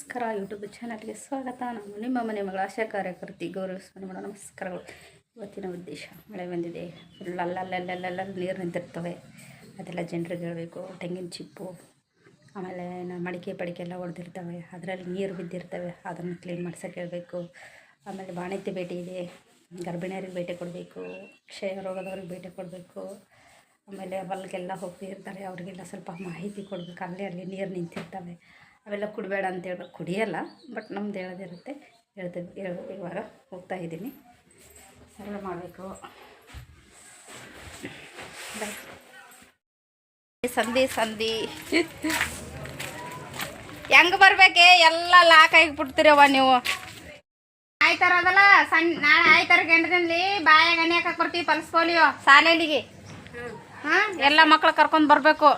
ನಮಸ್ಕಾರ ಯೂಟ್ಯೂಬ್ ಚಾನಲ್ಗೆ ಸ್ವಾಗತ. ನಾನು ನಿಮ್ಮ ಮನೆ ಮಗಳ ಆಶಾ ಕಾರ್ಯಕರ್ತಿ ಗೌರವಿಸ್ಮನೆ ಮಾಡೋ ನಮಸ್ಕಾರಗಳು. ಇವತ್ತಿನ ಉದ್ದೇಶ, ಮಳೆ ಬಂದಿದೆ, ಫುಲ್ ಅಲ್ಲಲ್ಲೆಲ್ಲ ನೀರು ನಿಂತಿರ್ತವೆ. ಅದೆಲ್ಲ ಜನರಿಗೆ ಹೇಳಬೇಕು. ತೆಂಗಿನ ಚಿಪ್ಪು, ಆಮೇಲೆ ಮಡಿಕೆ ಎಲ್ಲ ಹೊಡೆದಿರ್ತವೆ, ಅದರಲ್ಲಿ ನೀರು ಬಿದ್ದಿರ್ತವೆ, ಅದನ್ನು ಕ್ಲೀನ್ ಮಾಡ್ಸೋಕೆ ಹೇಳಬೇಕು. ಆಮೇಲೆ ಬಾಣಂತಿ ಭೇಟಿ ಇದೆ, ಗರ್ಭಿಣಿಯರಿಗೆ ಭೇಟಿ ಕೊಡಬೇಕು, ಕ್ಷಯ ರೋಗದವ್ರಿಗೆ ಭೇಟಿ ಕೊಡಬೇಕು. ಆಮೇಲೆ ಹೊಲಕ್ಕೆಲ್ಲ ಹೋಗ್ತಿರ್ತಾರೆ, ಅವರಿಗೆಲ್ಲ ಸ್ವಲ್ಪ ಮಾಹಿತಿ ಕೊಡಬೇಕು. ಅಲ್ಲಿ ನೀರು ನಿಂತಿರ್ತವೆ, ಅವೆಲ್ಲ ಕುಡಬೇಡ ಅಂತ ಹೇಳ್ಬೇಕು. ಕುಡಿಯಲ್ಲ, ಬಟ್ ನಮ್ದು ಹೇಳೋದಿರುತ್ತೆ, ಹೇಳ್ಬೇಕು. ಇವಾಗ ಹೋಗ್ತಾ ಇದ್ದೀನಿ, ಎಲ್ಲ ಮಾಡಬೇಕು. ಸಂಧಿ ಹೆಂಗೆ ಬರ್ಬೇಕೆ ಎಲ್ಲ ಲಾಕ್ ಆಗಿಬಿಡ್ತೀರವ್ವ ನೀವು. ಆಯ್ತಾರದಲ್ಲ ನಾಳೆ ಆಯ್ತಾರ ಗಂಟದಲ್ಲಿ ಬಾಯಾಗ ಎಣ್ಣೆ ಹಾಕಕ್ಕೆ ಬರ್ತೀವಿ. ಪಲ್ಸ್ ಪೋಲಿಯೋ ಶಾಲೆಲಿಗೆ ಎಲ್ಲ ಮಕ್ಳು ಕರ್ಕೊಂಡು ಬರಬೇಕು.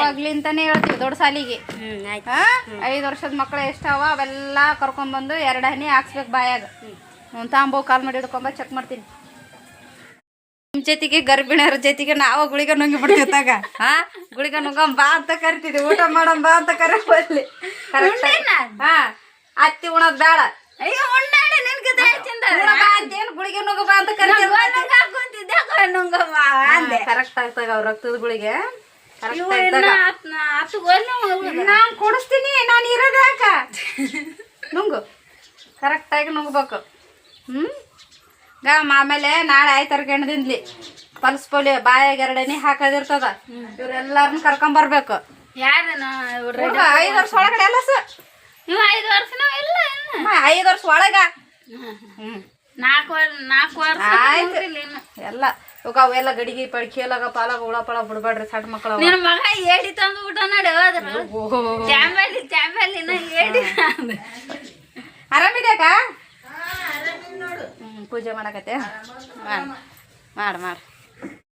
ಆಗ್ಲಿಂತಾನೆ ಹೇಳ್ತೀವಿ ದೊಡ್ಡ ಶಾಲಿಗೆ. 5 ವರ್ಷದ ಮಕ್ಳು ಎಷ್ಟಾವ ಅವೆಲ್ಲ ಕರ್ಕೊಂಡ್ಬಂದು 2 ಹನಿ ಹಾಕ್ಸ್ಬೇಕು ಬಾಯಾಗ. ತಾಂಬೋ ಕಾಲು ಮಾಡಿ ಹಿಡ್ಕೊಂಬ ಚೆಕ್ ಮಾಡ್ತೀನಿ. ನಿಮ್ಮ ಜೊತೆಗೆ ಗರ್ಭಿಣಿಯರ ಜೊತೆಗೆ ನಾವು ಗುಳಿಗೆ ನುಂಗಿ ಬಿಡ್ತಿದ್ದಾಗ ಗುಳಿಗೆ ನುಂಗಂ ಬಾ ಅಂತ ಕರಿತಿದ್ವಿ. ಊಟ ಮಾಡಂ ಬಾ ಅಂತ ಕರೀಲಿ. ಅತ್ತಿ ಉಣೋದು ಬೇಡ, ಗುಳಿಗೆ ನುಂಗ ಬಾ ಅಂತ ಕರೆಕ್ಟ್ ಆಗ್ತಾಗ ಅವ್ರ ರಕ್ತದ ಗುಳಿಗೆ ನಾನು ಕೊಡಿಸ್ತೀನಿ. ನಾನು ಇರೋದು ಯಾಕ ನುಂಗು, ಕರೆಕ್ಟಾಗಿ ನುಂಗ್ಬೇಕು. ಆಮೇಲೆ ನಾಳೆ ಆಯ್ತಾರ ಗಂಡದಿಂದ್ಲಿ ಪಲ್ಸ್ ಪೋಲಿಯೋ ಬಾಯಾಗ 2 ಹನಿ ಹಾಕೋದಿರ್ತದ. ಇವ್ರೆಲ್ಲಾರನ್ನ ಕರ್ಕೊಂಬರ್ಬೇಕು. 5 ವರ್ಷ ಒಳಗಡೆ ಎಲ್ಲ ಸರ್ 5 ವರ್ಷ ಒಳಗ 4 ವರ್ಷ ಆಯ್ತು ಎಲ್ಲ. ಇವಾಗ ಅವೆಲ್ಲ ಗಡಿಗೆ ಪಡಿಕೆ ಎಲ್ಲಾಗ ಪಾಲಾಗ ಹುಳ ಪಳ ಬಿಡ್ಬೇಡ್ರಿ ಸಣ್ಣ ಮಕ್ಕಳು. ಮಗ ಏಡಿ ತಂದು ಊಟ ನೋಡಿ ಆರಾಮಿದ್ಯಾಕ? ಪೂಜೆ ಮಾಡಕತ್ತೆ ಮಾಡು.